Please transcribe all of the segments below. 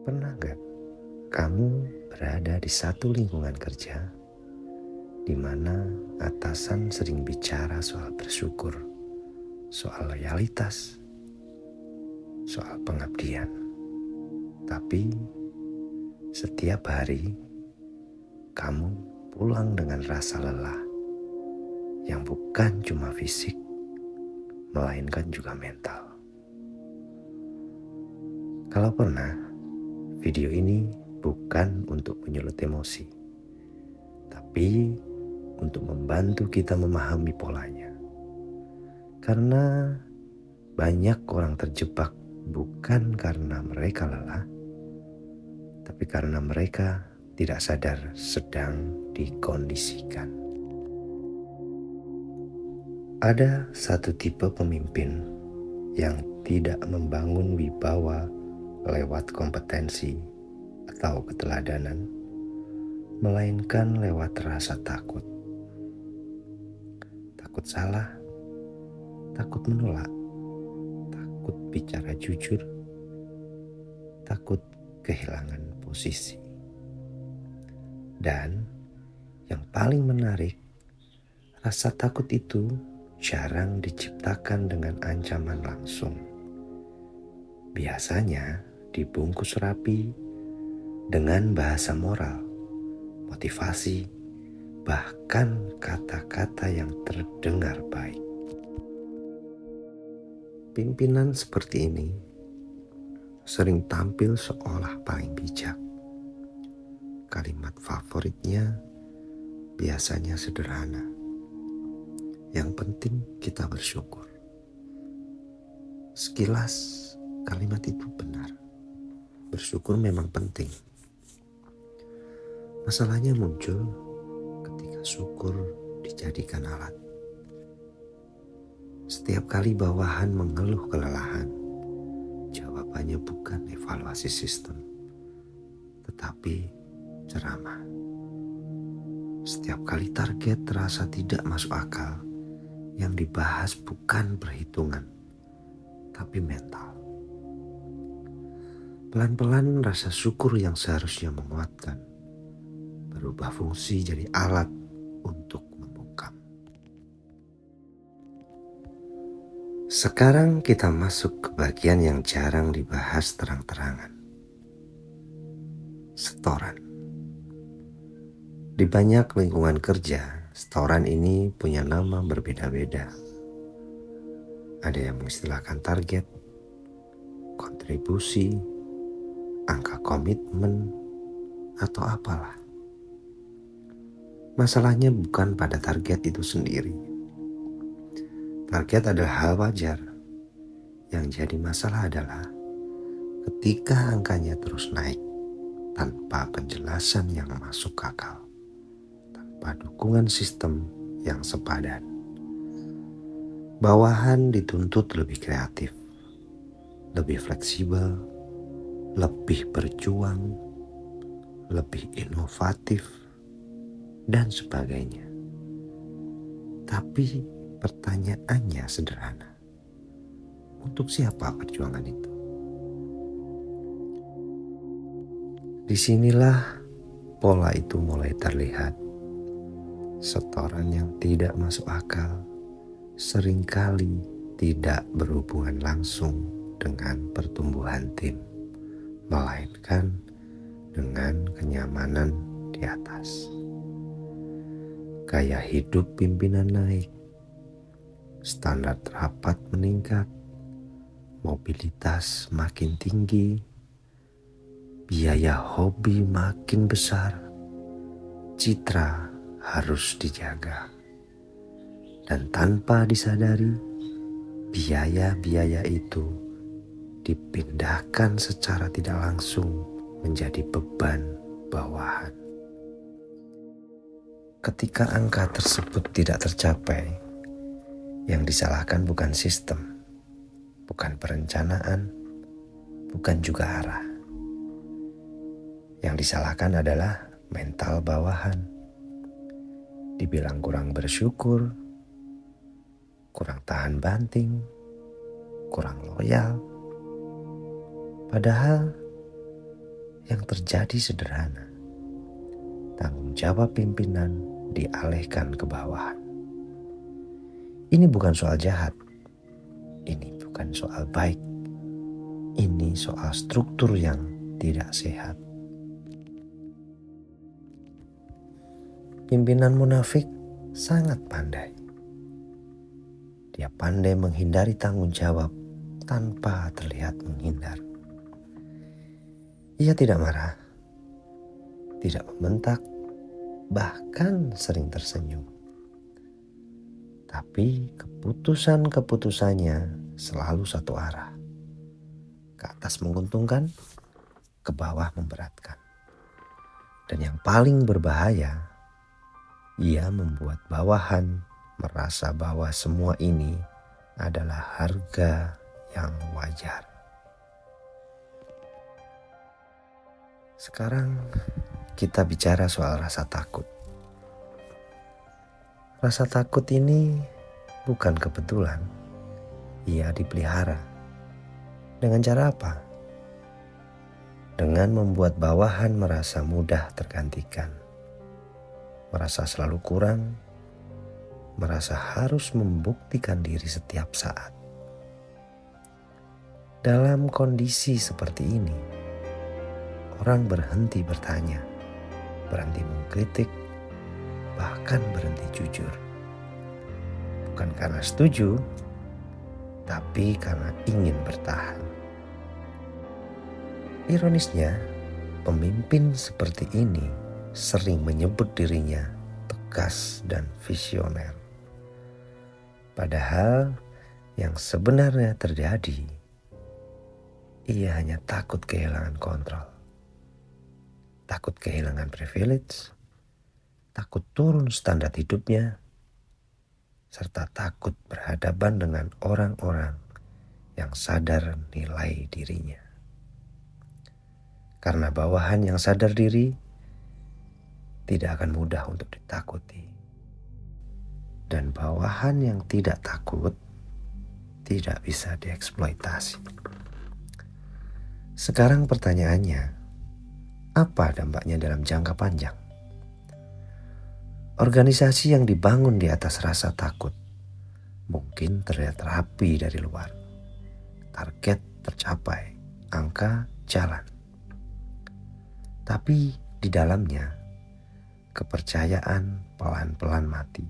Pernah gak kamu berada di satu lingkungan kerja di mana atasan sering bicara soal bersyukur, soal loyalitas, soal pengabdian. Tapi setiap hari kamu pulang dengan rasa lelah yang bukan cuma fisik, melainkan juga mental. Kalau pernah, video ini bukan untuk menyulut emosi, tapi untuk membantu kita memahami polanya. Karena banyak orang terjebak bukan karena mereka lelah, tapi karena mereka tidak sadar sedang dikondisikan. Ada satu tipe pemimpin yang tidak membangun wibawa lewat kompetensi atau keteladanan, melainkan lewat rasa takut. Takut salah, takut menolak, takut bicara jujur, takut kehilangan posisi. Dan yang paling menarik, rasa takut itu jarang diciptakan dengan ancaman langsung. Biasanya dibungkus rapi dengan bahasa moral, motivasi, bahkan kata-kata yang terdengar baik. Pimpinan seperti ini sering tampil seolah paling bijak. Kalimat favoritnya biasanya sederhana. Yang penting kita bersyukur. Sekilas kalimat itu benar. Bersyukur memang penting. Masalahnya muncul ketika syukur dijadikan alat. Setiap kali bawahan mengeluh kelelahan, jawabannya bukan evaluasi sistem, tetapi ceramah. Setiap kali target terasa tidak masuk akal, yang dibahas bukan perhitungan, tapi mental. Pelan-pelan rasa syukur yang seharusnya menguatkan, berubah fungsi jadi alat untuk membungkam. Sekarang kita masuk ke bagian yang jarang dibahas terang-terangan. Setoran. Di banyak lingkungan kerja, setoran ini punya nama berbeda-beda. Ada yang mengistilahkan target, kontribusi, angka komitmen, atau apalah. Masalahnya bukan pada target itu sendiri. Target adalah hal wajar. Yang jadi masalah adalah ketika angkanya terus naik tanpa penjelasan yang masuk akal, tanpa dukungan sistem yang sepadan. Bawahan dituntut lebih kreatif, lebih fleksibel, lebih berjuang, lebih inovatif, dan sebagainya. Tapi pertanyaannya sederhana. Untuk siapa perjuangan itu? Disinilah pola itu mulai terlihat. Setoran yang tidak masuk akal seringkali tidak berhubungan langsung dengan pertumbuhan tim, melainkan dengan kenyamanan di atas. Gaya hidup pimpinan naik, standar rapat meningkat, mobilitas makin tinggi, biaya hobi makin besar, citra harus dijaga. Dan tanpa disadari, biaya-biaya itu dipindahkan secara tidak langsung menjadi beban bawahan. Ketika angka tersebut tidak tercapai, yang disalahkan bukan sistem, bukan perencanaan, bukan juga arah. Yang disalahkan adalah mental bawahan. Dibilang kurang bersyukur, kurang tahan banting, kurang loyal. Padahal Yang terjadi sederhana. Tanggung jawab pimpinan dialihkan ke bawahan. Ini bukan soal jahat. Ini bukan soal baik. Ini soal struktur yang tidak sehat. Pimpinan munafik sangat pandai. Dia pandai menghindari tanggung jawab tanpa terlihat menghindar. Ia tidak marah, tidak membentak, bahkan sering tersenyum. Tapi keputusan-keputusannya selalu satu arah. Ke atas menguntungkan, ke bawah memberatkan. Dan yang paling berbahaya, ia membuat bawahan merasa bahwa semua ini adalah harga yang wajar. Sekarang kita bicara soal rasa takut. Rasa takut ini bukan kebetulan. Ia dipelihara. Dengan cara apa? Dengan membuat bawahan merasa mudah tergantikan. Merasa selalu kurang. Merasa harus membuktikan diri setiap saat. Dalam kondisi seperti ini, orang berhenti bertanya, berhenti mengkritik, bahkan berhenti jujur. Bukan karena setuju, tapi karena ingin bertahan. Ironisnya, pemimpin seperti ini sering menyebut dirinya tegas dan visioner. Padahal yang sebenarnya terjadi, ia hanya takut kehilangan kontrol. Takut kehilangan privilege, takut turun standar hidupnya, serta takut berhadapan dengan orang-orang yang sadar nilai dirinya. Karena bawahan yang sadar diri tidak akan mudah untuk ditakuti. Dan bawahan yang tidak takut tidak bisa dieksploitasi. Sekarang pertanyaannya, apa dampaknya dalam jangka panjang? Organisasi yang dibangun di atas rasa takut mungkin terlihat rapi dari luar. Target tercapai, angka jalan. Tapi di dalamnya, kepercayaan pelan-pelan mati.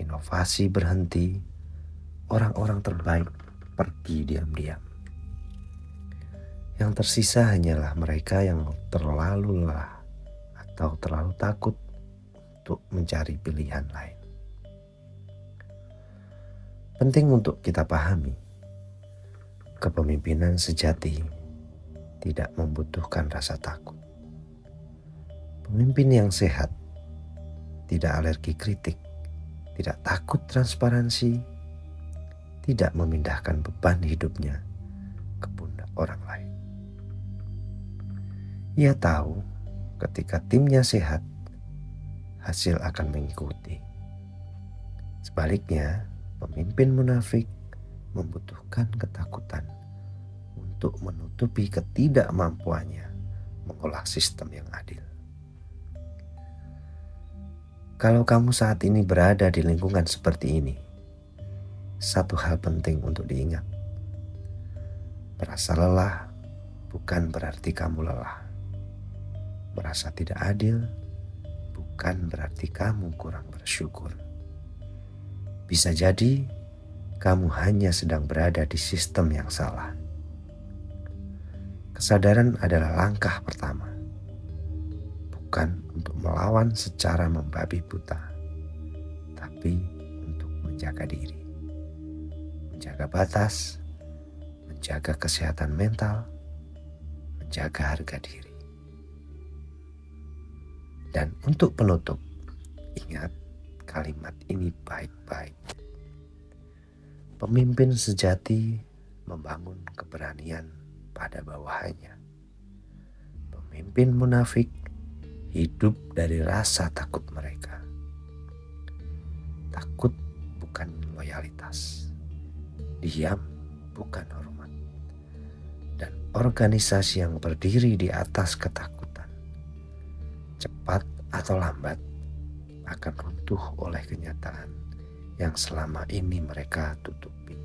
Inovasi berhenti, orang-orang terbaik pergi diam-diam. Yang tersisa hanyalah mereka yang terlalu lelah atau terlalu takut untuk mencari pilihan lain. Penting untuk kita pahami, kepemimpinan sejati tidak membutuhkan rasa takut. Pemimpin yang sehat tidak alergi kritik, tidak takut transparansi, tidak memindahkan beban hidupnya ke pundak orang lain. Ia tahu ketika timnya sehat, hasil akan mengikuti. Sebaliknya, pemimpin munafik membutuhkan ketakutan untuk menutupi ketidakmampuannya mengolah sistem yang adil. Kalau kamu saat ini berada di lingkungan seperti ini, satu hal penting untuk diingat. Merasa lelah bukan berarti kamu lelah. Merasa tidak adil bukan berarti kamu kurang bersyukur. Bisa jadi kamu hanya sedang berada di sistem yang salah. Kesadaran adalah langkah pertama. Bukan untuk melawan secara membabi buta, tapi untuk menjaga diri. Menjaga batas, menjaga kesehatan mental, menjaga harga diri. Dan untuk penutup, ingat kalimat ini baik-baik. Pemimpin sejati membangun keberanian pada bawahannya. Pemimpin munafik hidup dari rasa takut mereka. Takut bukan loyalitas. Diam bukan hormat. dan organisasi yang berdiri di atas ketakutan, cepat atau lambat akan runtuh oleh kenyataan yang selama ini mereka tutupi.